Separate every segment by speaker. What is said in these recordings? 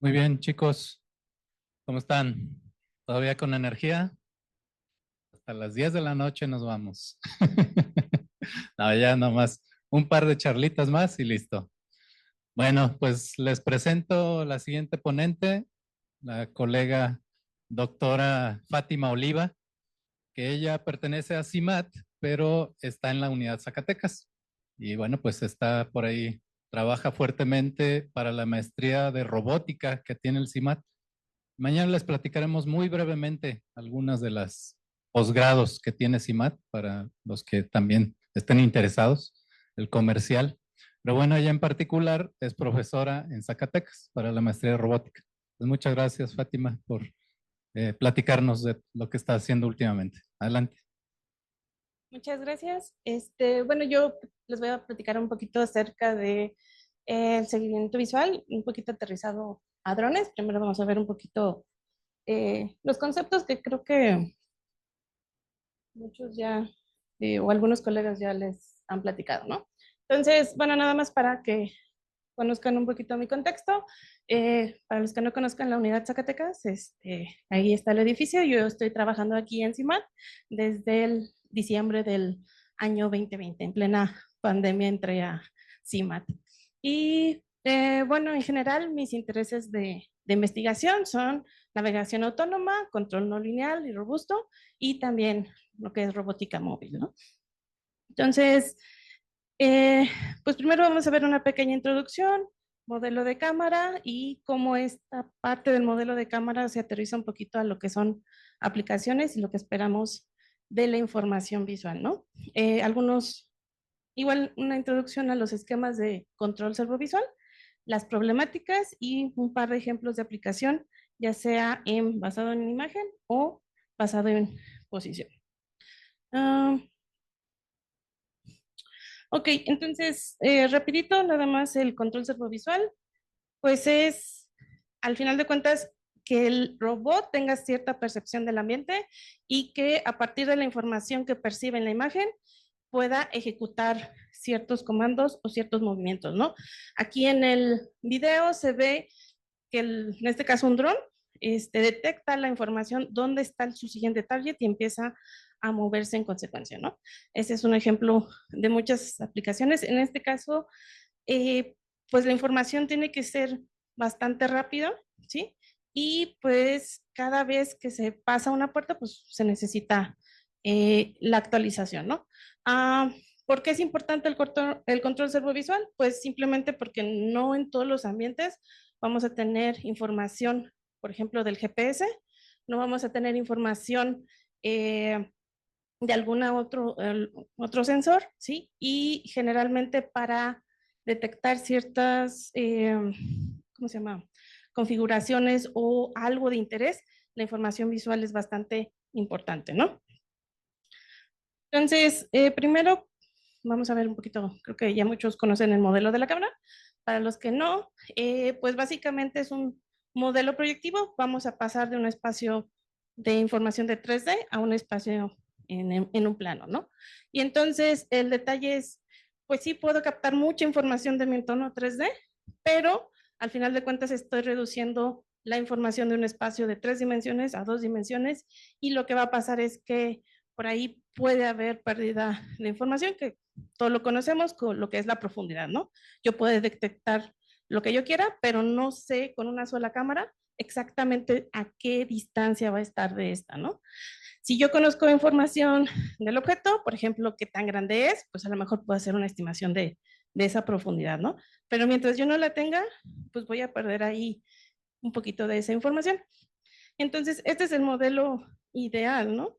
Speaker 1: Muy bien, chicos, ¿cómo están? ¿Todavía con energía? Hasta las 10 de la noche nos vamos. No, ya nomás un par de charlitas más y listo. Bueno, pues les presento la siguiente ponente, la colega doctora Fátima Oliva, que ella pertenece a CIMAT, pero está en la unidad Zacatecas. Y bueno, pues está por ahí, trabaja fuertemente para la maestría de robótica que tiene el CIMAT. Mañana les platicaremos muy brevemente algunas de las posgrados que tiene CIMAT para los que también estén interesados, el comercial. Pero bueno, ella en particular es profesora en Zacatecas para la maestría de robótica. Pues muchas gracias, Fátima, por platicarnos de lo que está haciendo últimamente. Adelante.
Speaker 2: Muchas gracias. Bueno, yo les voy a platicar un poquito acerca de el seguimiento visual, un poquito aterrizado a drones. Primero vamos a ver un poquito los conceptos que creo que muchos ya, o algunos colegas ya les han platicado, ¿no? Entonces, bueno, nada más para que conozcan un poquito mi contexto. Para los que no conozcan la unidad Zacatecas, ahí está el edificio. Yo estoy trabajando aquí en CIMAT desde el diciembre del año 2020, en plena pandemia entré a CIMAT. Y bueno, en general mis intereses de investigación son navegación autónoma, control no lineal y robusto, y también lo que es robótica móvil, ¿no? Entonces, eh, pues primero vamos a ver una pequeña introducción, modelo de cámara y cómo esta parte del modelo de cámara se aterriza un poquito a lo que son aplicaciones y lo que esperamos de la información visual, ¿no? Igual una introducción a los esquemas de control servovisual, las problemáticas y un par de ejemplos de aplicación, ya sea basado en imagen o basado en posición. Uh, Ok, entonces, rapidito, nada más el control servovisual, pues es, al final de cuentas, que el robot tenga cierta percepción del ambiente y que a partir de la información que percibe en la imagen pueda ejecutar ciertos comandos o ciertos movimientos, ¿no? Aquí en el video se ve que en este caso un dron, detecta la información dónde está su siguiente target y empieza a moverse en consecuencia, ¿no? Ese es un ejemplo de muchas aplicaciones. En este caso, eh, pues la información tiene que ser bastante rápida, ¿sí? Y pues cada vez que se pasa una puerta, pues se necesita la actualización, ¿no? ¿Por qué es importante el control servovisual? Pues simplemente porque no en todos los ambientes vamos a tener información, por ejemplo, del GPS, no vamos a tener información de algún otro sensor, ¿sí? Y generalmente para detectar ciertas, ¿cómo se llama? Configuraciones o algo de interés, la información visual es bastante importante, ¿no? Entonces, primero vamos a ver un poquito, creo que ya muchos conocen el modelo de la cámara. Para los que no, pues básicamente es un modelo proyectivo. Vamos a pasar de un espacio de información de 3D a un espacio en un plano, ¿no? Y entonces el detalle es, pues sí puedo captar mucha información de mi entorno 3D, pero al final de cuentas estoy reduciendo la información de un espacio de 3 dimensiones a 2 dimensiones y lo que va a pasar es que por ahí puede haber pérdida de información, que todo lo conocemos con lo que es la profundidad, ¿no? Yo puedo detectar lo que yo quiera, pero no sé con una sola cámara exactamente a qué distancia va a estar de esta, ¿no? Si yo conozco información del objeto, por ejemplo, qué tan grande es, pues a lo mejor puedo hacer una estimación de esa profundidad, ¿no? Pero mientras yo no la tenga, pues voy a perder ahí un poquito de esa información. Entonces, este es el modelo ideal, ¿no?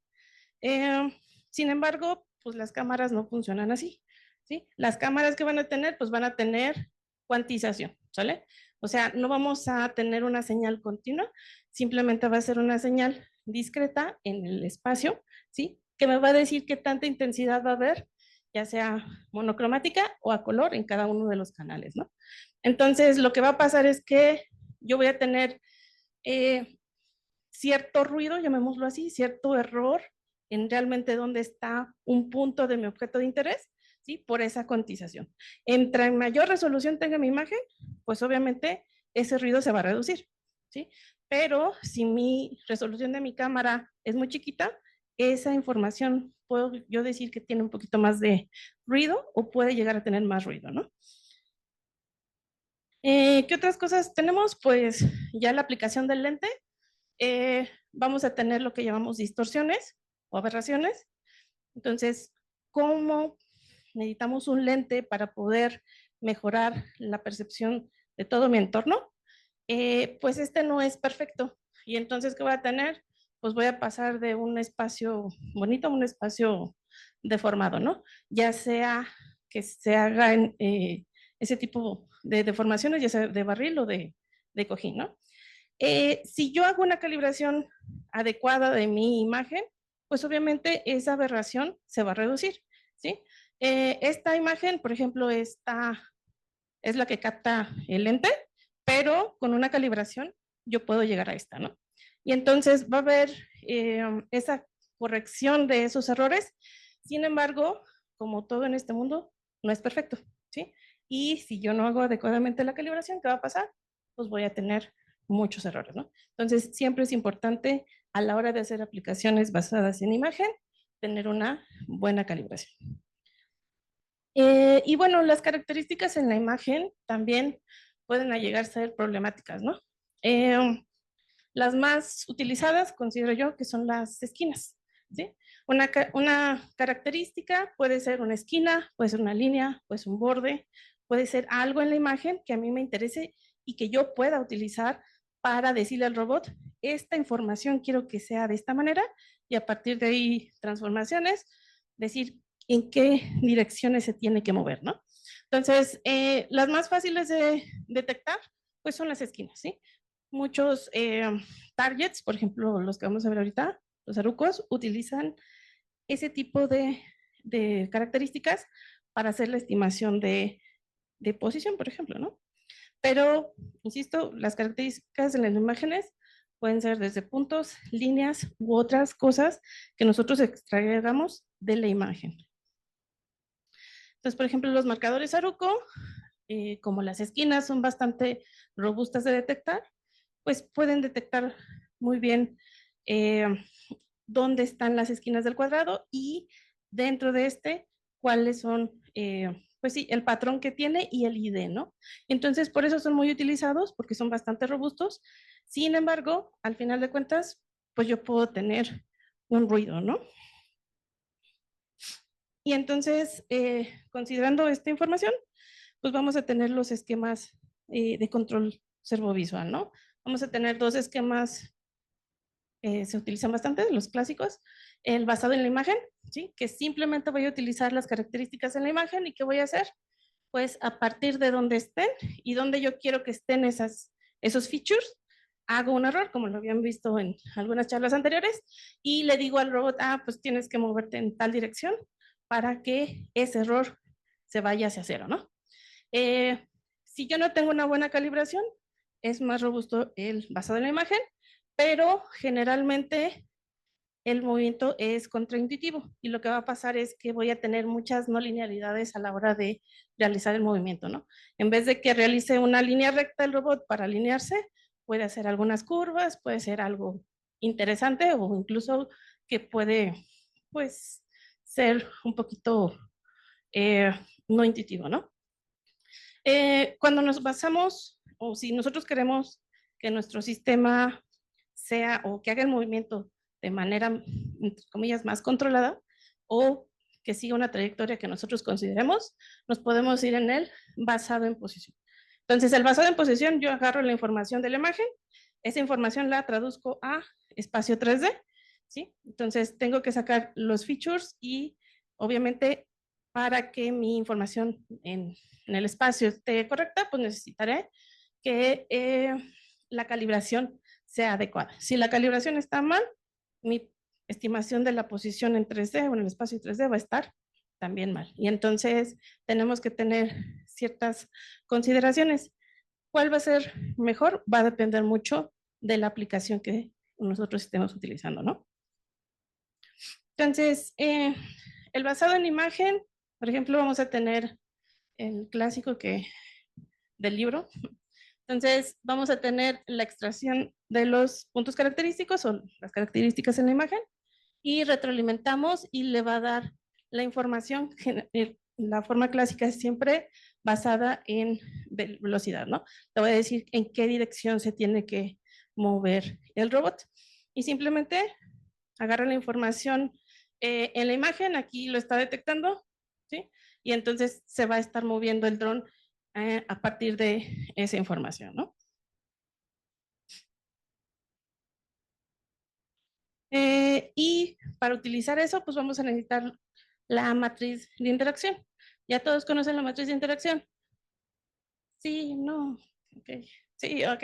Speaker 2: Eh, Sin embargo, pues las cámaras no funcionan así, ¿sí? Las cámaras que van a tener, pues van a tener cuantización, ¿sale? O sea, no vamos a tener una señal continua, simplemente va a ser una señal discreta en el espacio, ¿sí? Que me va a decir qué tanta intensidad va a haber, ya sea monocromática o a color en cada uno de los canales, ¿no? Entonces, lo que va a pasar es que yo voy a tener eh, cierto ruido, llamémoslo así, cierto error en realmente dónde está un punto de mi objeto de interés, ¿sí? Por esa cuantización. Entre mayor resolución tenga mi imagen, pues obviamente ese ruido se va a reducir, ¿sí? Pero si mi resolución de mi cámara es muy chiquita, esa información puedo yo decir que tiene un poquito más de ruido o puede llegar a tener más ruido, ¿no? ¿Qué otras cosas tenemos? Pues ya la aplicación del lente. Vamos a tener lo que llamamos distorsiones o aberraciones. Entonces, ¿cómo necesitamos un lente para poder mejorar la percepción de todo mi entorno? Pues este no es perfecto. Y entonces, ¿qué voy a tener? Pues voy a pasar de un espacio bonito a un espacio deformado, ¿no? Ya sea que se hagan ese tipo de deformaciones, ya sea de barril o de cojín, ¿no? Si yo hago una calibración adecuada de mi imagen, pues obviamente esa aberración se va a reducir, ¿sí? Esta imagen, por ejemplo, esta es la que capta el lente, pero con una calibración yo puedo llegar a esta, ¿no? Y entonces va a haber esa corrección de esos errores. Sin embargo, como todo en este mundo, no es perfecto, ¿sí? Y si yo no hago adecuadamente la calibración, ¿qué va a pasar? Pues voy a tener muchos errores, ¿no? Entonces, siempre es importante a la hora de hacer aplicaciones basadas en imagen, tener una buena calibración. Y bueno, las características en la imagen también pueden llegar a ser problemáticas, ¿no? Las más utilizadas considero yo que son las esquinas, ¿sí? Una característica puede ser una esquina, puede ser una línea, puede ser un borde, puede ser algo en la imagen que a mí me interese y que yo pueda utilizar para decirle al robot, esta información quiero que sea de esta manera y a partir de ahí transformaciones, decir en qué direcciones se tiene que mover, ¿no? Entonces, las más fáciles de detectar, pues son las esquinas, ¿sí? Muchos targets, por ejemplo, los que vamos a ver ahorita, los arucos, utilizan ese tipo de características para hacer la estimación de posición, por ejemplo, ¿no? Pero, insisto, las características de las imágenes pueden ser desde puntos, líneas u otras cosas que nosotros extraigamos de la imagen. Entonces, por ejemplo, los marcadores Aruco, como las esquinas son bastante robustas de detectar, pues pueden detectar muy bien eh, dónde están las esquinas del cuadrado y dentro de este, cuáles son, pues sí, el patrón que tiene y el ID, ¿no? Entonces, por eso son muy utilizados, porque son bastante robustos. Sin embargo, al final de cuentas, pues yo puedo tener un ruido, ¿no? Y entonces, considerando esta información, pues vamos a tener los esquemas de control servovisual, ¿no? Vamos a tener dos esquemas, se utilizan bastante, los clásicos, el basado en la imagen, ¿sí? Que simplemente voy a utilizar las características en la imagen y ¿qué voy a hacer? Pues a partir de donde estén y donde yo quiero que estén esos features, hago un error, como lo habían visto en algunas charlas anteriores, y le digo al robot, pues tienes que moverte en tal dirección para que ese error se vaya hacia cero, ¿no? Si yo no tengo una buena calibración, es más robusto el basado en la imagen, pero generalmente el movimiento es contraintuitivo y lo que va a pasar es que voy a tener muchas no linealidades a la hora de realizar el movimiento, ¿no? En vez de que realice una línea recta el robot para alinearse, puede hacer algunas curvas, puede ser algo interesante o incluso que puede, pues, ser un poquito no intuitivo, ¿no? Cuando nos basamos, o si nosotros queremos que nuestro sistema sea o que haga el movimiento de manera, entre comillas, más controlada o que siga una trayectoria que nosotros consideremos, nos podemos ir en el basado en posición. Entonces, el basado en posición, yo agarro la información de la imagen, esa información la traduzco a espacio 3D, ¿sí? Entonces, tengo que sacar los features y, obviamente, para que mi información en el espacio esté correcta, pues necesitaré que la calibración sea adecuada. Si la calibración está mal, mi estimación de la posición en 3D o en el espacio 3D va a estar también mal. Y entonces tenemos que tener ciertas consideraciones. ¿Cuál va a ser mejor? Va a depender mucho de la aplicación que nosotros estemos utilizando, ¿no? Entonces, el basado en imagen, por ejemplo, vamos a tener el clásico del libro, Entonces, vamos a tener la extracción de los puntos característicos o las características en la imagen y retroalimentamos y le va a dar la información. La forma clásica es siempre basada en velocidad, ¿no? Te voy a decir en qué dirección se tiene que mover el robot y simplemente agarra la información en la imagen, aquí lo está detectando, ¿sí? Y entonces se va a estar moviendo el dron a partir de esa información, ¿no? Y para utilizar eso, pues vamos a necesitar la matriz de interacción. ¿Ya todos conocen la matriz de interacción? Sí, no. Ok. Sí, ok.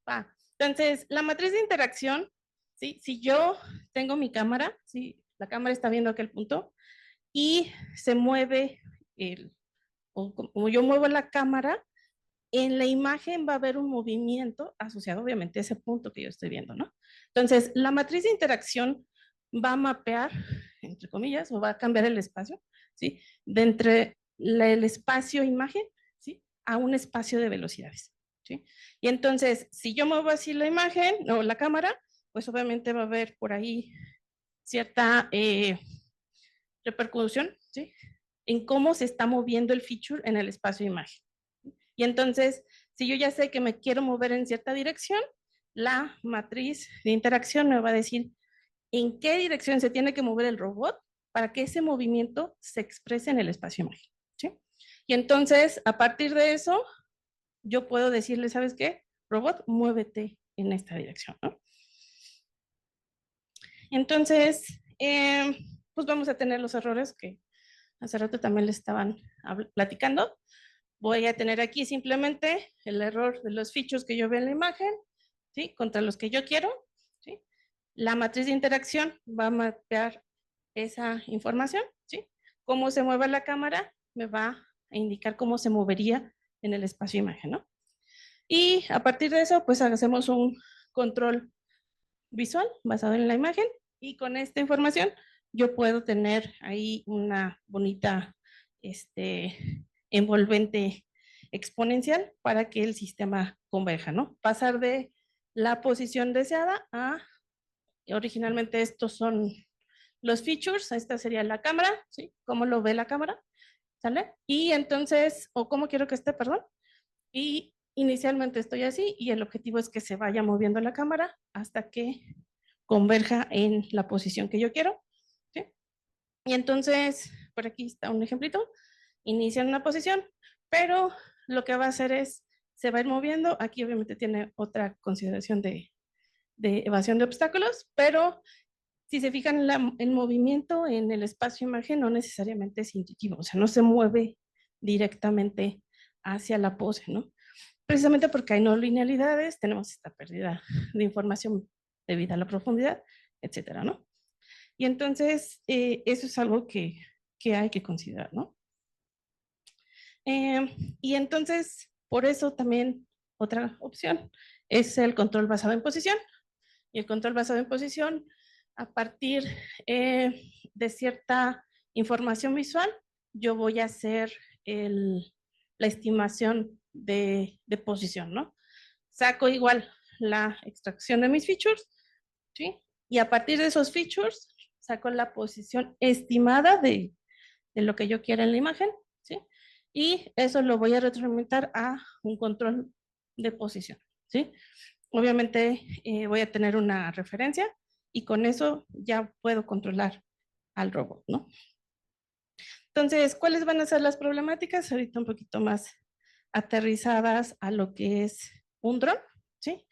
Speaker 2: Va. Entonces, la matriz de interacción, ¿sí? Si yo tengo mi cámara, ¿sí? La cámara está viendo aquel punto y se mueve, o como yo muevo la cámara, en la imagen va a haber un movimiento asociado obviamente a ese punto que yo estoy viendo, ¿no? Entonces, la matriz de interacción va a mapear, entre comillas, o va a cambiar el espacio, ¿sí? De entre el espacio imagen, ¿sí? A un espacio de velocidades, ¿sí? Y entonces, si yo muevo así la imagen o la cámara, pues obviamente va a haber por ahí cierta repercusión, ¿sí? En cómo se está moviendo el feature en el espacio imagen. Y entonces, si yo ya sé que me quiero mover en cierta dirección, la matriz de interacción me va a decir en qué dirección se tiene que mover el robot para que ese movimiento se exprese en el espacio imagen, ¿sí? Y entonces, a partir de eso, yo puedo decirle, ¿sabes qué? Robot, muévete en esta dirección, ¿no? Entonces, pues vamos a tener los errores que hace rato también les estaban platicando. Voy a tener aquí simplemente el error de los features que yo veo en la imagen, ¿sí? Contra los que yo quiero, ¿sí? La matriz de interacción va a mapear esa información, ¿sí? Cómo se mueve la cámara me va a indicar cómo se movería en el espacio imagen, ¿no? Y a partir de eso, pues hacemos un control visual basado en la imagen y con esta información yo puedo tener ahí una bonita envolvente exponencial para que el sistema converja, ¿no? Pasar de la posición deseada a, originalmente estos son los features, esta sería la cámara, ¿sí? ¿Cómo lo ve la cámara? ¿Sale? Y entonces, o cómo quiero que esté, perdón, y inicialmente estoy así y el objetivo es que se vaya moviendo la cámara hasta que converja en la posición que yo quiero, ¿sí? Y entonces, por aquí está un ejemplito, inicia en una posición, pero lo que va a hacer es, se va a ir moviendo, aquí obviamente tiene otra consideración de evasión de obstáculos, pero si se fijan, el movimiento en el espacio imagen no necesariamente es intuitivo, o sea, no se mueve directamente hacia la pose, ¿no? Precisamente porque hay no linealidades, tenemos esta pérdida de información debido a la profundidad, etcétera, ¿no? Y entonces, eso es algo que hay que considerar, ¿no? Y entonces, por eso también otra opción es el control basado en posición. Y el control basado en posición, a partir de cierta información visual, yo voy a hacer la estimación de posición, ¿no? Saco igual la extracción de mis features, ¿sí? Y a partir de esos features, saco la posición estimada de lo que yo quiera en la imagen, ¿sí? Y eso lo voy a retroalimentar a un control de posición, ¿sí? Obviamente voy a tener una referencia y con eso ya puedo controlar al robot, ¿no? Entonces, ¿cuáles van a ser las problemáticas? Ahorita un poquito más aterrizadas a lo que es un dron, ¿sí?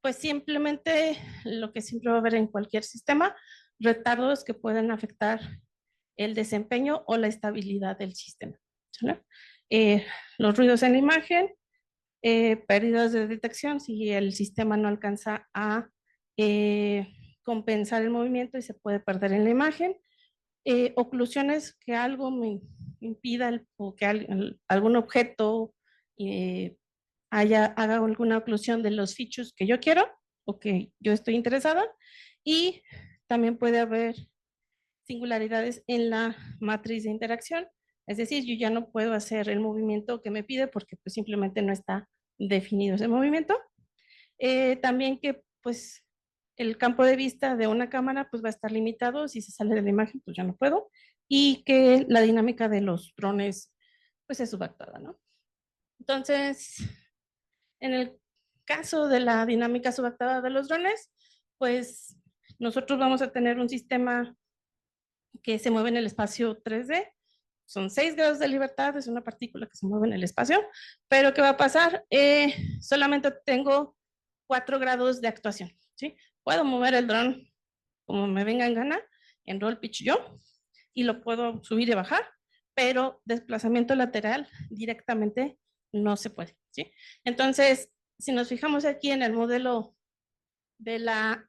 Speaker 2: Pues simplemente lo que siempre va a haber en cualquier sistema, retardos que pueden afectar el desempeño o la estabilidad del sistema. ¿Sí? Los ruidos en la imagen, pérdidas de detección si el sistema no alcanza a compensar el movimiento y se puede perder en la imagen. Oclusiones que algo me impida o que algún objeto haga alguna oclusión de los features que yo quiero o que yo estoy interesada. Y también puede haber singularidades en la matriz de interacción. Es decir, yo ya no puedo hacer el movimiento que me pide porque pues simplemente no está definido ese movimiento. También que pues el campo de vista de una cámara pues va a estar limitado, si se sale de la imagen pues ya no puedo, y que la dinámica de los drones pues es subactuada, ¿no? Entonces, en el caso de la dinámica subactuada de los drones, pues nosotros vamos a tener un sistema que se mueve en el espacio 3D. Son 6 grados de libertad, es una partícula que se mueve en el espacio, pero ¿qué va a pasar? Solamente tengo 4 grados de actuación, ¿sí? Puedo mover el dron como me venga en gana, en roll pitch yo, y lo puedo subir y bajar, pero desplazamiento lateral directamente no se puede, ¿sí? Entonces, si nos fijamos aquí en el modelo de la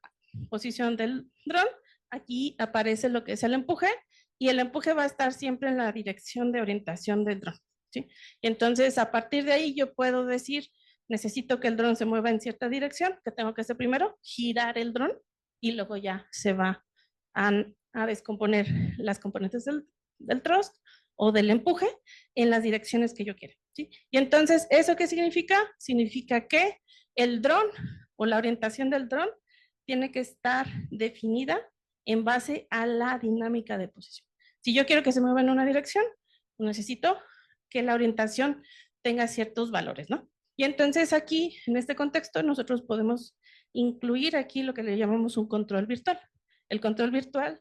Speaker 2: posición del dron, aquí aparece lo que es el empuje, y el empuje va a estar siempre en la dirección de orientación del dron, ¿sí? Entonces, a partir de ahí yo puedo decir, necesito que el dron se mueva en cierta dirección, que tengo que hacer primero, girar el dron, y luego ya se va a descomponer las componentes del thrust o del empuje en las direcciones que yo quiera, ¿sí? Y entonces, ¿eso qué significa? Significa que el dron o la orientación del dron tiene que estar definida en base a la dinámica de posición. Si yo quiero que se mueva en una dirección, necesito que la orientación tenga ciertos valores, ¿no? Y entonces aquí, en este contexto, nosotros podemos incluir aquí lo que le llamamos un control virtual. El control virtual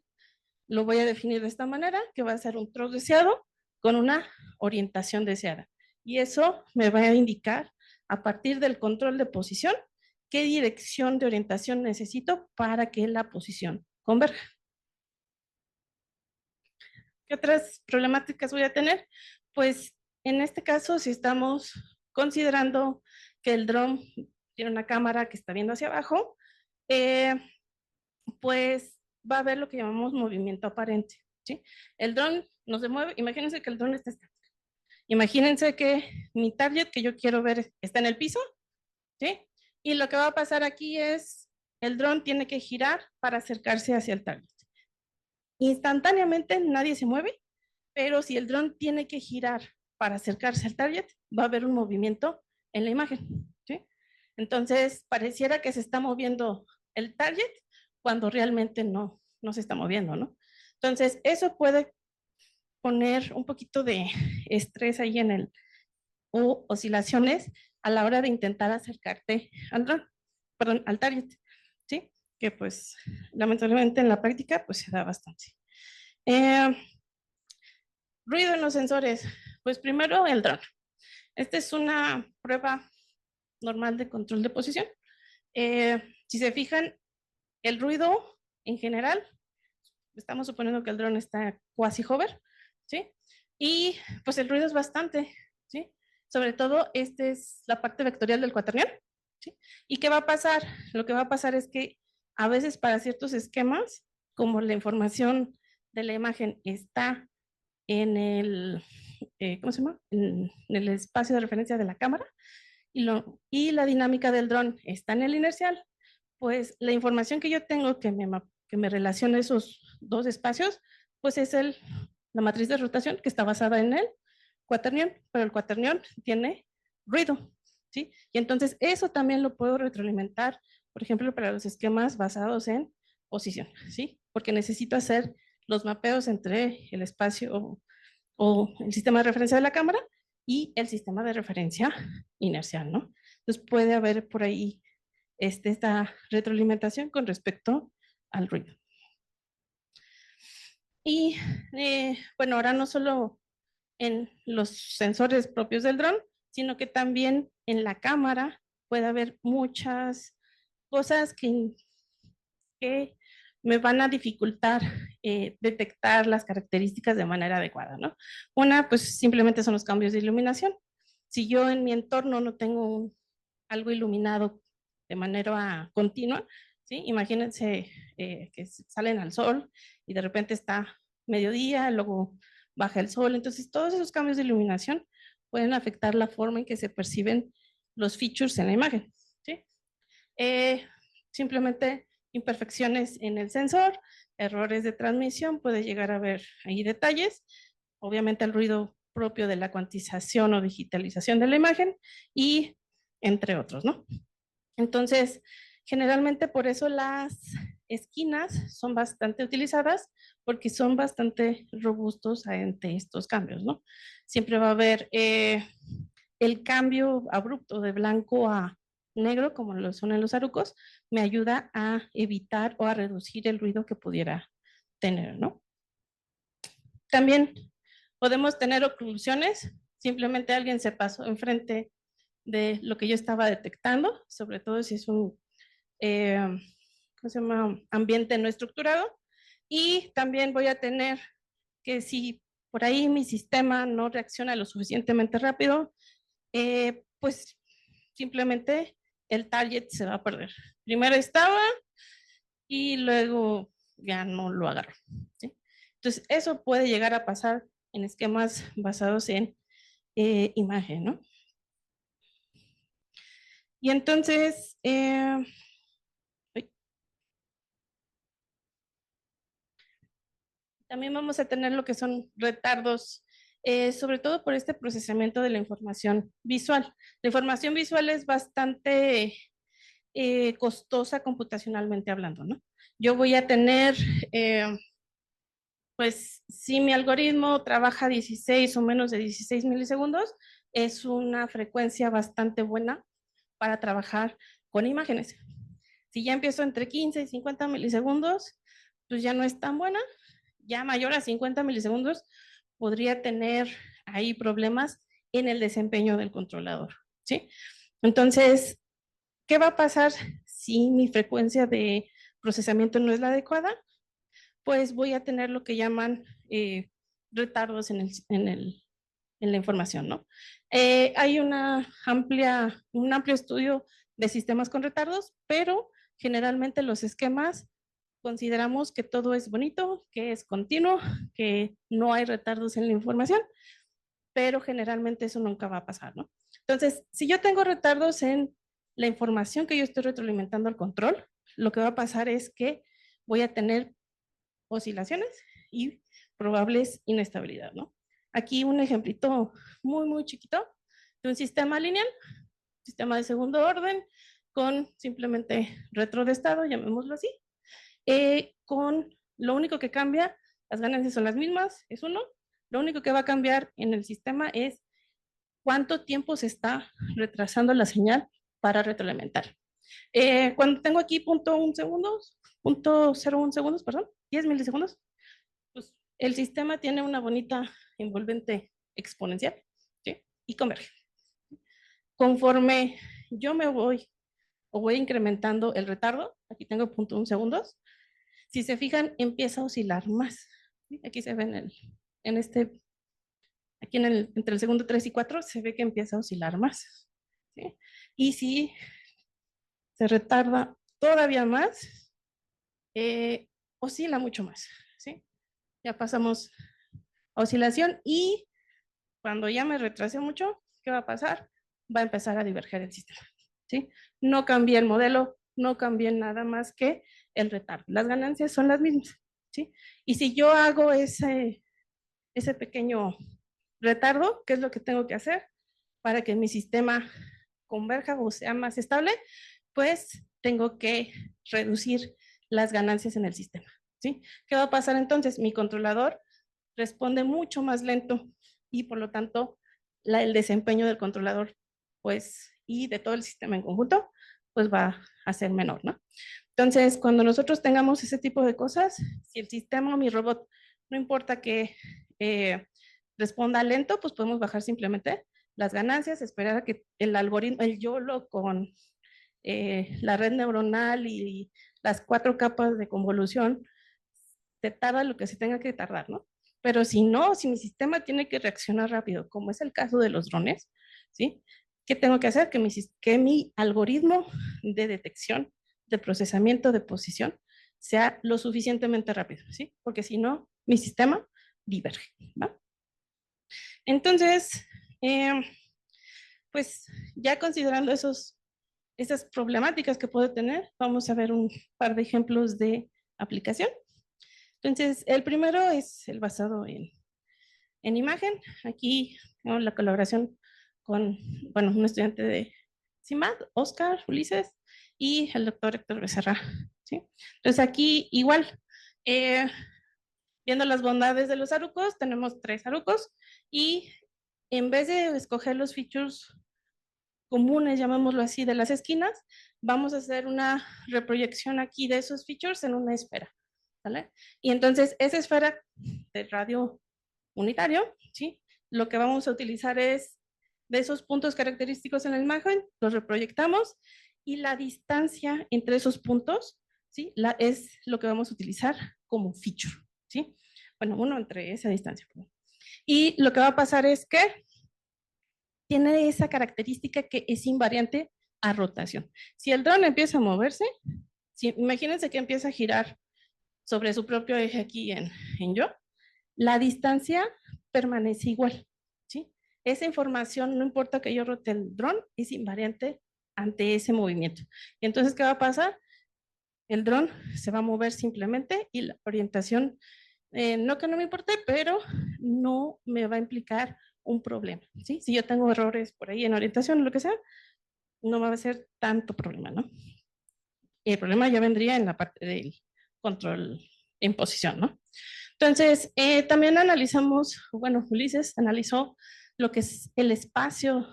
Speaker 2: lo voy a definir de esta manera, que va a ser un thrust deseado con una orientación deseada. Y eso me va a indicar, a partir del control de posición, qué dirección de orientación necesito para que la posición converja. ¿Qué otras problemáticas voy a tener? Pues en este caso, si estamos considerando que el dron tiene una cámara que está viendo hacia abajo, pues va a haber lo que llamamos movimiento aparente, ¿sí? El dron no se mueve, imagínense que el dron está estático. Imagínense que mi target que yo quiero ver está en el piso, ¿sí? Y lo que va a pasar aquí es, el dron tiene que girar para acercarse hacia el target. Instantáneamente nadie se mueve, pero si el dron tiene que girar para acercarse al target, va a haber un movimiento en la imagen, ¿sí? Entonces, pareciera que se está moviendo el target cuando realmente no se está moviendo, ¿no? Entonces, eso puede poner un poquito de estrés ahí en el, o oscilaciones a la hora de intentar acercarte al dron, perdón, al target, ¿sí? Que pues lamentablemente en la práctica pues se da bastante. Ruido en los sensores. Pues primero el dron. Esta es una prueba normal de control de posición. Si se fijan, el ruido en general, estamos suponiendo que el dron está quasi hover, ¿sí? Y pues el ruido es bastante, ¿sí? Sobre todo, esta es la parte vectorial del cuaternión, ¿sí? ¿Y qué va a pasar? Lo que va a pasar es que a veces para ciertos esquemas, como la información de la imagen está en el, ¿cómo se llama? En el espacio de referencia de la cámara, y la dinámica del dron está en el inercial, pues la información que yo tengo que me relaciona esos dos espacios, pues es la matriz de rotación que está basada en el cuaternión, pero el cuaternión tiene ruido, ¿sí? Y entonces eso también lo puedo retroalimentar, por ejemplo, para los esquemas basados en posición, ¿sí? Porque necesito hacer los mapeos entre el espacio o el sistema de referencia de la cámara y el sistema de referencia inercial, ¿no? Entonces puede haber por ahí esta retroalimentación con respecto al ruido. Y bueno, ahora no solo en los sensores propios del dron, sino que también en la cámara puede haber muchas cosas que me van a dificultar detectar las características de manera adecuada, ¿no? Una, pues simplemente son los cambios de iluminación. Si yo en mi entorno no tengo algo iluminado de manera continua, ¿sí? Imagínense que salen al sol y de repente está mediodía, luego baja el sol, entonces todos esos cambios de iluminación pueden afectar la forma en que se perciben los features en la imagen, ¿sí? Simplemente imperfecciones en el sensor, errores de transmisión, puede llegar a haber ahí detalles, obviamente el ruido propio de la cuantización o digitalización de la imagen y entre otros, ¿no? Entonces, generalmente por eso las esquinas son bastante utilizadas porque son bastante robustos ante estos cambios, ¿no? Siempre va a haber el cambio abrupto de blanco a negro, como lo son en los arucos, me ayuda a evitar o a reducir el ruido que pudiera tener, ¿no? También podemos tener oclusiones, simplemente alguien se pasó enfrente de lo que yo estaba detectando, sobre todo si es un ¿cómo se llama? Ambiente no estructurado. Y también voy a tener que si por ahí mi sistema no reacciona lo suficientemente rápido, pues simplemente el target se va a perder. Primero estaba y luego ya no lo agarro. ¿Sí? Entonces, eso puede llegar a pasar en esquemas basados en imagen, ¿no? Y entonces, también vamos a tener lo que son retardos, sobre todo por este procesamiento de la información visual. La información visual es bastante costosa computacionalmente hablando, ¿no? Yo voy a tener, pues, si mi algoritmo trabaja 16 o menos de 16 milisegundos, es una frecuencia bastante buena para trabajar con imágenes. Si ya empiezo entre 15 y 50 milisegundos, pues ya no es tan buena. Ya mayor a 50 milisegundos podría tener ahí problemas en el desempeño del controlador, ¿sí? Entonces, ¿qué va a pasar si mi frecuencia de procesamiento no es la adecuada? Pues voy a tener lo que llaman retardos en la información, ¿no? Hay un amplio estudio de sistemas con retardos, pero generalmente los esquemas consideramos que todo es bonito, que es continuo, que no hay retardos en la información, pero generalmente eso nunca va a pasar, ¿no? Entonces, si yo tengo retardos en la información que yo estoy retroalimentando al control, lo que va a pasar es que voy a tener oscilaciones y probables inestabilidad, ¿no? Aquí un ejemplito muy chiquito de un sistema lineal, sistema de segundo orden, con simplemente retro de estado, llamémoslo así, con lo único que cambia, las ganancias son las mismas, es uno, lo único que va a cambiar en el sistema es cuánto tiempo se está retrasando la señal para retroalimentar. Cuando tengo aquí punto un segundos, punto 0,1 segundos, perdón, 10 milisegundos, pues el sistema tiene una bonita envolvente exponencial, ¿sí? Y converge. Conforme yo me voy o voy incrementando el retardo, aquí tengo punto 1 segundos, si se fijan, empieza a oscilar más. ¿Sí? Aquí se ve en este, aquí entre el segundo 3 y 4, se ve que empieza a oscilar más. ¿Sí? Y si se retarda todavía más, oscila mucho más. ¿Sí? Ya pasamos a oscilación y cuando ya me retrasé mucho, ¿qué va a pasar? Va a empezar a diverger el sistema. ¿Sí? No cambié el modelo, no cambié nada más que el retardo. Las ganancias son las mismas. ¿Sí? Y si yo hago ese pequeño retardo, ¿qué es lo que tengo que hacer para que mi sistema converja o sea más estable? Pues tengo que reducir las ganancias en el sistema. ¿Sí? ¿Qué va a pasar entonces? Mi controlador responde mucho más lento y por lo tanto el desempeño del controlador pues y de todo el sistema en conjunto pues va a ser menor, ¿no? Entonces, cuando nosotros tengamos ese tipo de cosas, si el sistema o mi robot no importa que responda lento, pues podemos bajar simplemente las ganancias, esperar a que el algoritmo, el YOLO con la red neuronal y las 4 capas de convolución, te tarda lo que se tenga que tardar, ¿no? Pero si no, si mi sistema tiene que reaccionar rápido, como es el caso de los drones, ¿sí? ¿Qué tengo que hacer? Que mi algoritmo de detección, de procesamiento de posición, sea lo suficientemente rápido, ¿sí? Porque si no, mi sistema diverge, ¿va? Entonces, pues ya considerando esas problemáticas que puedo tener, vamos a ver un par de ejemplos de aplicación. Entonces, el primero es el basado en imagen. Aquí tengo la colaboración con, bueno, un estudiante CIMAD, Oscar, Ulises y el doctor Héctor Becerra, ¿sí? Entonces aquí igual, eh, viendo las bondades de los arucos, tenemos 3 arucos y en vez de escoger los features comunes, llamémoslo así, de las esquinas, vamos a hacer una reproyección aquí de esos features en una esfera, ¿vale? Y entonces esa esfera de radio unitario, ¿sí? Lo que vamos a utilizar es de esos puntos característicos en la imagen, los reproyectamos y la distancia entre esos puntos, ¿sí? Es lo que vamos a utilizar como feature, ¿sí? Bueno, uno entre esa distancia. Y lo que va a pasar es que tiene esa característica que es invariante a rotación. Si el dron empieza a moverse, imagínense que empieza a girar sobre su propio eje aquí en yo, la distancia permanece igual, ¿sí? Esa información, no importa que yo rote el dron, es invariante ante ese movimiento. Y entonces, ¿qué va a pasar? El dron se va a mover simplemente y la orientación, no que no me importe, pero no me va a implicar un problema, ¿sí? Si yo tengo errores por ahí en orientación o lo que sea, no va a ser tanto problema, ¿no? Y el problema ya vendría en la parte del control en posición, ¿no? Entonces, también analizamos, bueno, Ulises analizó lo que es el espacio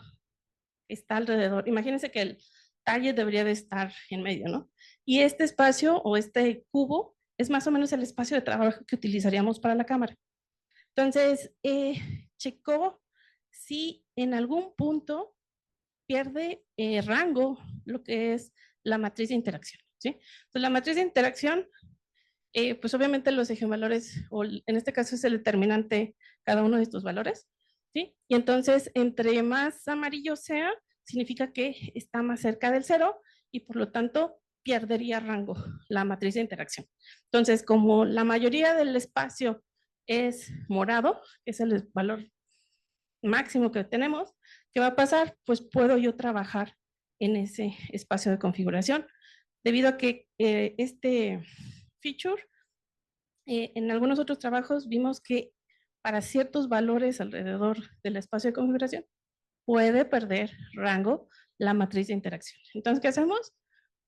Speaker 2: que está alrededor. Imagínense que el talle debería de estar en medio, ¿no? Y este espacio o este cubo es más o menos el espacio de trabajo que utilizaríamos para la cámara. Entonces, checó si en algún punto pierde rango lo que es la matriz de interacción, ¿sí? Entonces, la matriz de interacción, pues obviamente los eigenvalores, o en este caso es el determinante cada uno de estos valores, ¿sí? Y entonces, entre más amarillo sea, significa que está más cerca del cero y por lo tanto perdería rango la matriz de interacción. Entonces, como la mayoría del espacio es morado, que es el valor máximo que tenemos, ¿qué va a pasar? Pues puedo yo trabajar en ese espacio de configuración, debido a que este feature, en algunos otros trabajos vimos que para ciertos valores alrededor del espacio de configuración puede perder rango la matriz de interacción. Entonces, ¿qué hacemos?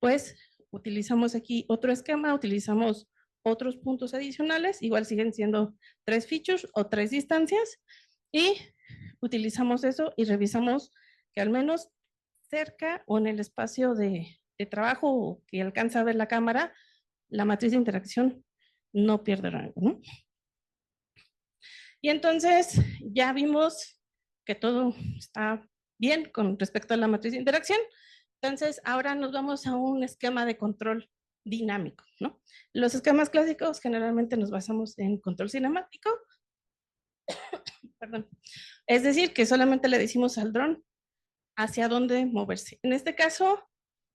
Speaker 2: Pues utilizamos aquí otro esquema, utilizamos otros puntos adicionales, igual siguen siendo 3 features o 3 distancias, y utilizamos eso y revisamos que al menos cerca o en el espacio de trabajo que alcanza a ver la cámara, la matriz de interacción no pierde rango, ¿no? Y entonces ya vimos que todo está bien con respecto a la matriz de interacción. Entonces ahora nos vamos a un esquema de control dinámico, ¿no? Los esquemas clásicos generalmente nos basamos en control cinemático, perdón. Es decir, que solamente le decimos al dron hacia dónde moverse. En este caso,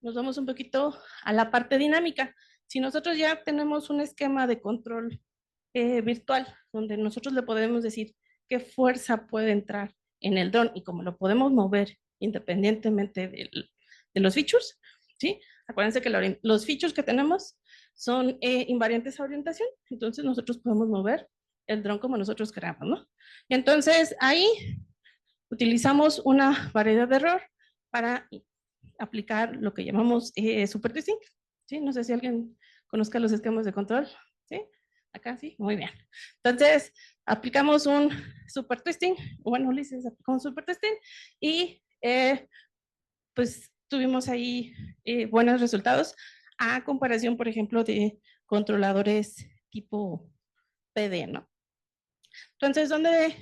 Speaker 2: nos vamos un poquito a la parte dinámica. Si nosotros ya tenemos un esquema de control virtual, donde nosotros le podemos decir qué fuerza puede entrar en el dron y cómo lo podemos mover independientemente de los features, ¿sí? Acuérdense que los features que tenemos son invariantes a orientación, entonces nosotros podemos mover el dron como nosotros queramos, ¿no? Y entonces ahí utilizamos una variedad de error para aplicar lo que llamamos super testing, ¿sí? No sé si alguien conozca los esquemas de control, ¿sí? Acá sí, muy bien. Entonces, aplicamos un super testing, bueno, Ulises aplicó un super testing y pues tuvimos ahí buenos resultados a comparación, por ejemplo, de controladores tipo PD, ¿no? Entonces, ¿dónde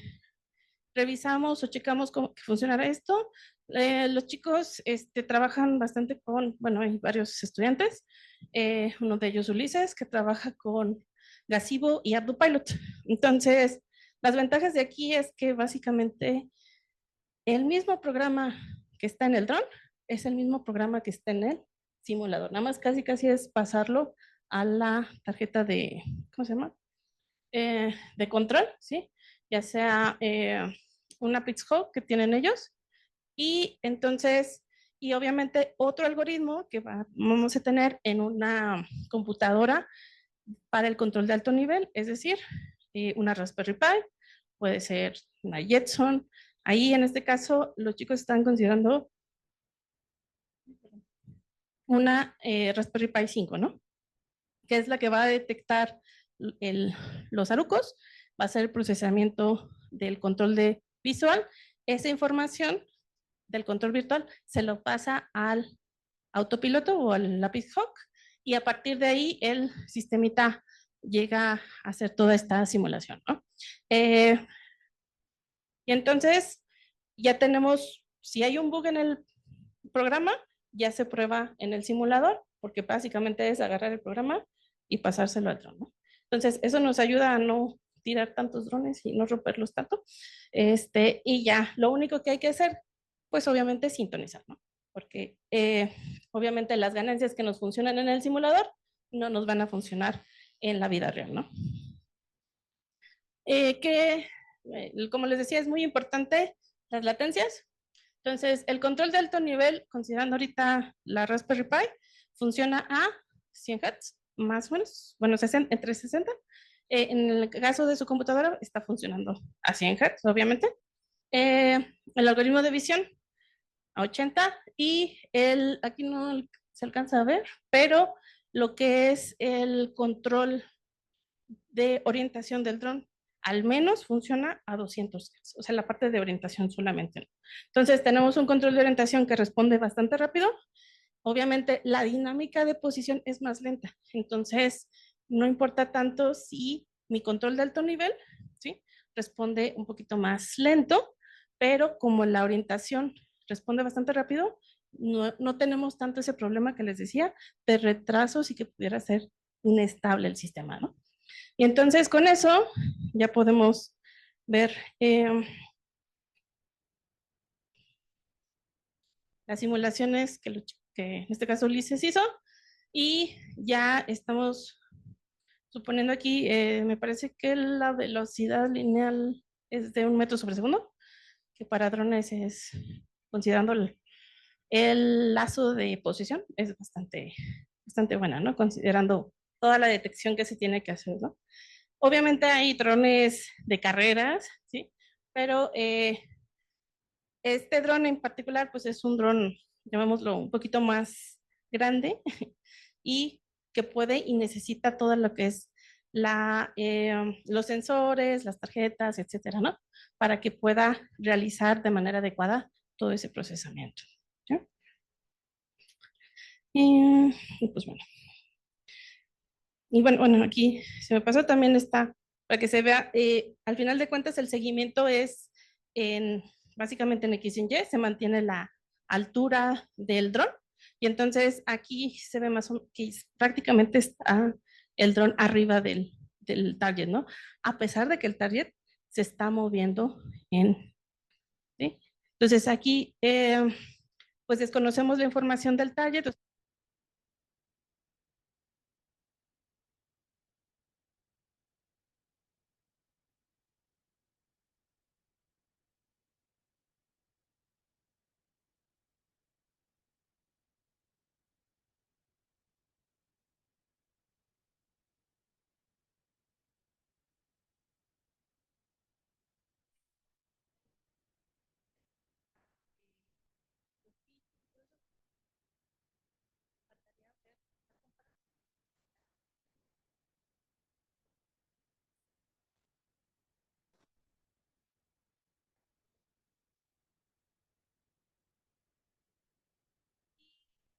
Speaker 2: revisamos o checamos cómo que funcionará esto? Los chicos trabajan bastante con, bueno, hay varios estudiantes, uno de ellos Ulises, que trabaja con Gazebo y ArduPilot. Entonces, las ventajas de aquí es que básicamente el mismo programa que está en el dron es el mismo programa que está en el simulador. Nada más casi es pasarlo a la tarjeta de, ¿cómo se llama? De control, ¿sí? Ya sea una PixHub que tienen ellos y entonces, y obviamente otro algoritmo que vamos a tener en una computadora para el control de alto nivel, es decir, una Raspberry Pi, puede ser una Jetson. Ahí en este caso los chicos están considerando una Raspberry Pi 5, ¿no? Que es la que va a detectar el, los arucos, va a ser el procesamiento del control de visual. Esa información del control virtual se lo pasa al autopiloto o al lápiz Hawk y a partir de ahí el sistemita llega a hacer toda esta simulación, ¿no? Y entonces ya tenemos, si hay un bug en el programa, ya se prueba en el simulador, porque básicamente es agarrar el programa y pasárselo al dron, ¿no? Entonces, eso nos ayuda a no tirar tantos drones y no romperlos tanto. Y ya, lo único que hay que hacer, pues obviamente es sintonizar, ¿no? Porque obviamente las ganancias que nos funcionan en el simulador no nos van a funcionar en la vida real, ¿no? Que, como les decía, es muy importante las latencias. Entonces, el control de alto nivel, considerando ahorita la Raspberry Pi, funciona a 100 Hz, más o menos, bueno, 60, entre 60. En el caso de su computadora, está funcionando a 100 Hz, obviamente. El algoritmo de visión a 80 y aquí no se alcanza a ver, pero lo que es el control de orientación del dron al menos funciona a 200 Hz, o sea, la parte de orientación solamente. Entonces, tenemos un control de orientación que responde bastante rápido. Obviamente, la dinámica de posición es más lenta. Entonces, no importa tanto si mi control de alto nivel, ¿sí? Responde un poquito más lento, pero como la orientación responde bastante rápido, no tenemos tanto ese problema que les decía de retrasos y que pudiera ser inestable el sistema, ¿no? Y entonces con eso ya podemos ver las simulaciones que en este caso Ulises hizo y ya estamos suponiendo aquí, me parece que la velocidad lineal es de 1 metro sobre segundo, que para drones es, considerando el lazo de posición, es bastante buena, ¿no? Considerando toda la detección que se tiene que hacer, ¿no? Obviamente hay drones de carreras, ¿sí? Pero este dron en particular, pues es un dron, llamémoslo, un poquito más grande y que puede y necesita todo lo que es los sensores, las tarjetas, etcétera, ¿no? Para que pueda realizar de manera adecuada todo ese procesamiento. ¿Sí? Y pues bueno, bueno, aquí se me pasó también está, para que se vea, al final de cuentas el seguimiento es en, básicamente en X y en Y, se mantiene la altura del dron y entonces aquí se ve más o menos que prácticamente está el dron arriba del target, ¿no? A pesar de que el target se está moviendo ¿sí? Entonces aquí, pues desconocemos la información del target.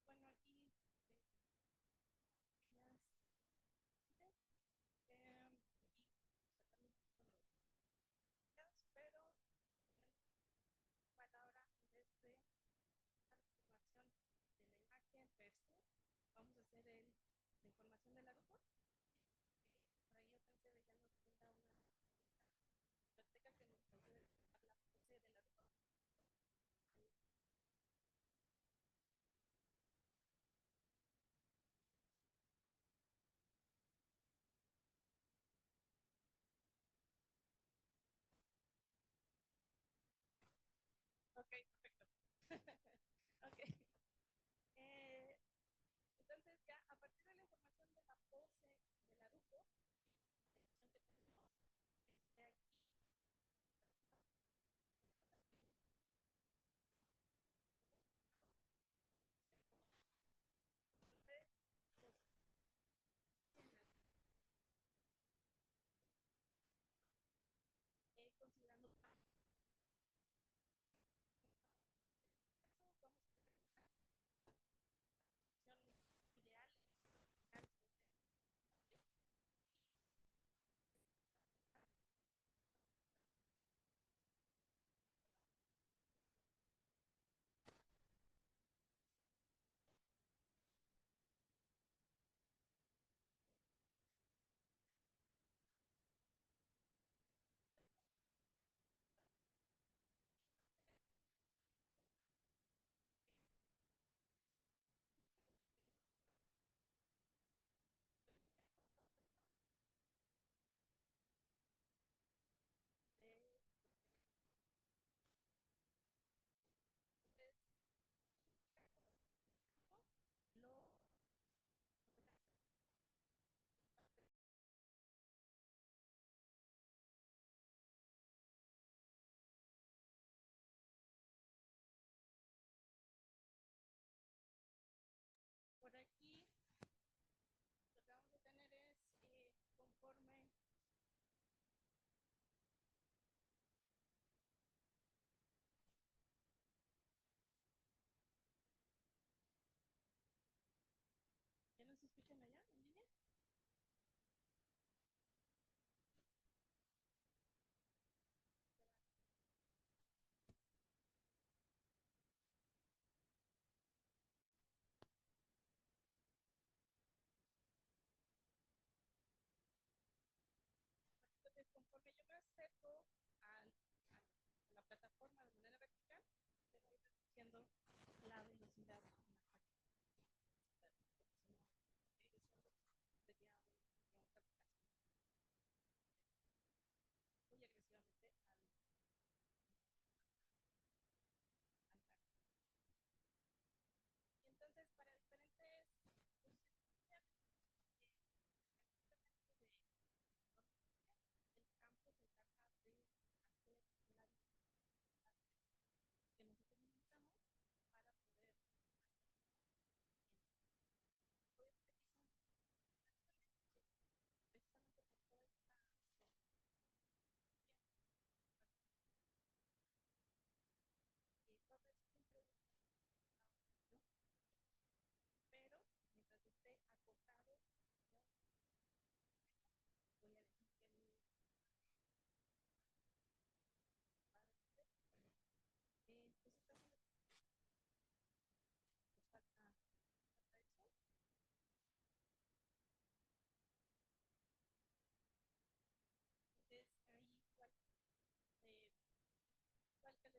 Speaker 2: Bueno, aquí pero bueno, ahora desde la información de la imagen per se, vamos a hacer la información del aeropuerto. Por ahí yo pensé de ya nos brinda una biblioteca que nos ayude a la pose del aeropuerto. Ok, perfecto. Ok. Eh, entonces ya a partir de la información de la pose del aeropuerto,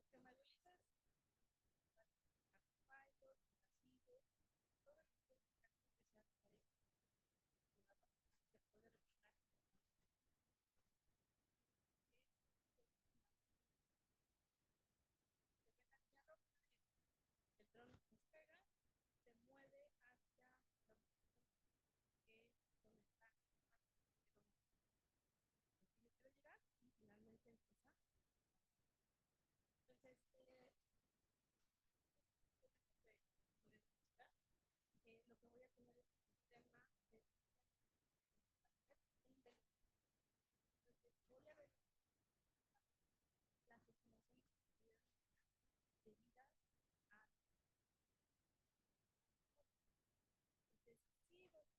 Speaker 2: sistema de Ulises, Python, Massive, todo lo que sea necesario se puede replicar. Se ve la línea roja, el dron despega, se mueve hacia la ubicación que es donde está que yo quiero llegar y finalmente empieza. Entonces, lo que voy a tener es un sistema de entonces voy a ver las estimaciones debidas a entonces sí voy a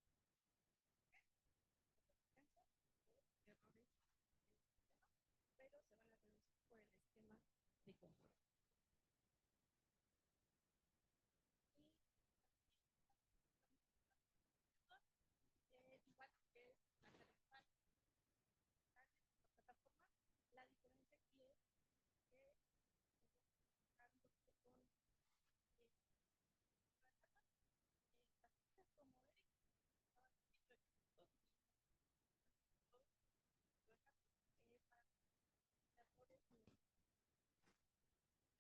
Speaker 2: errores en el sistema, pero se van a reducir por el esquema de control. Y igual que la plataforma, la diferencia aquí es que trabajar un poquito con como Eric estaba diciendo, para errores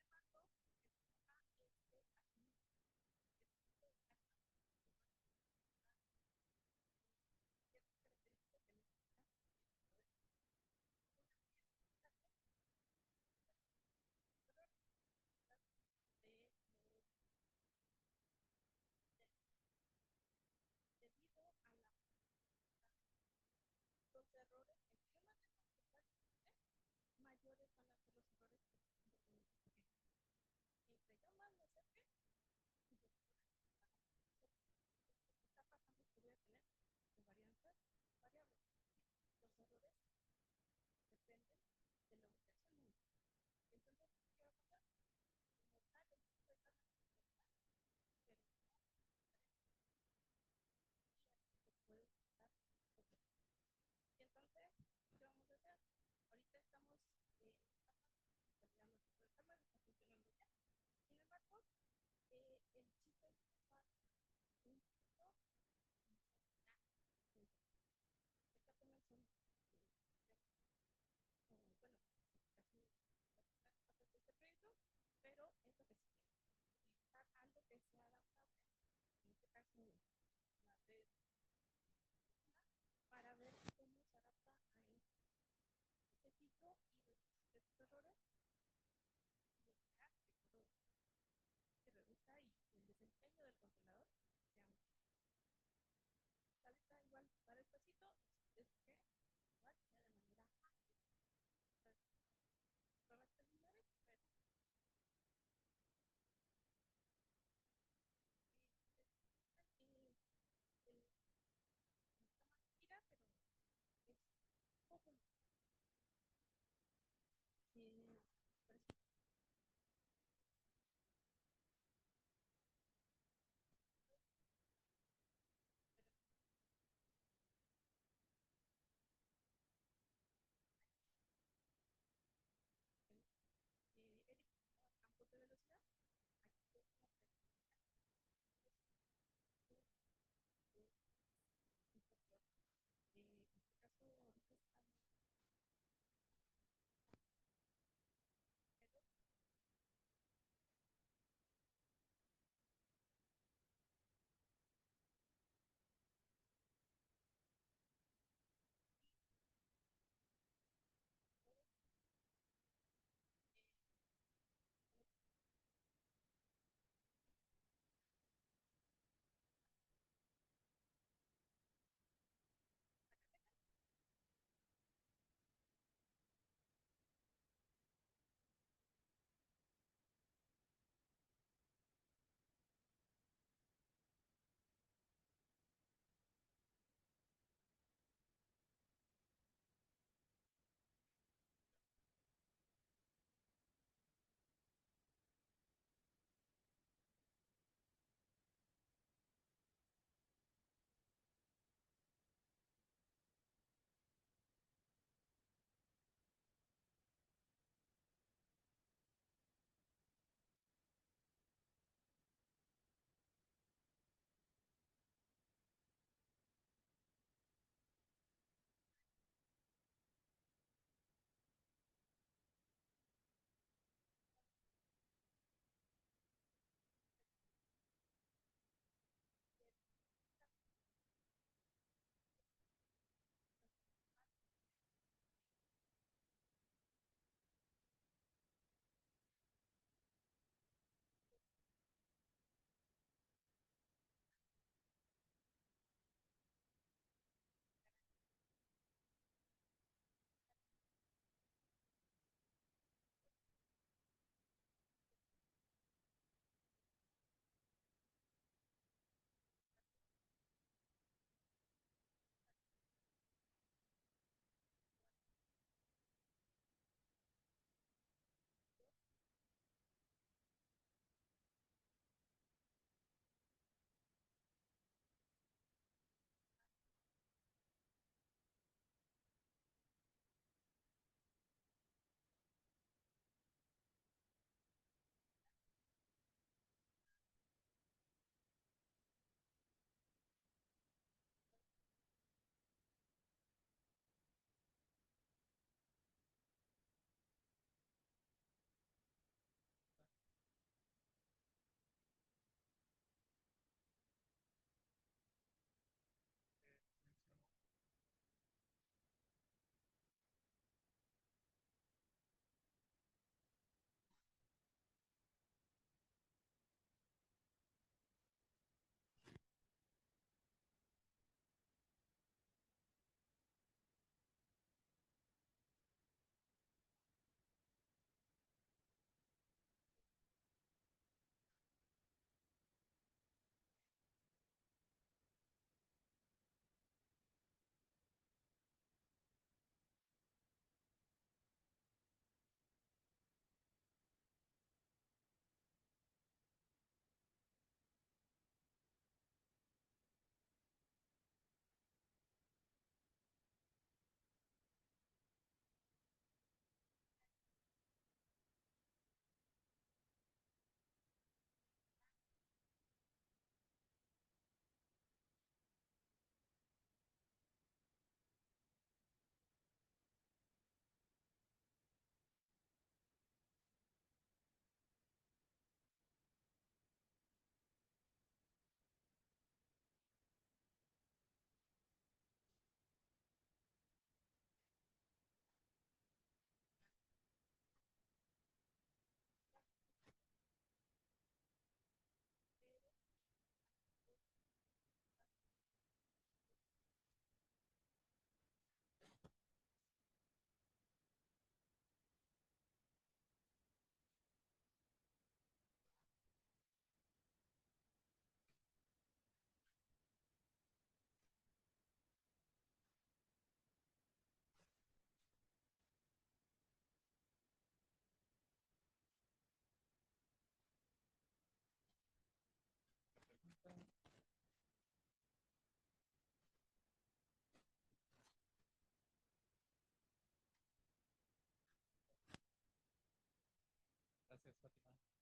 Speaker 1: Gracias, Fátima.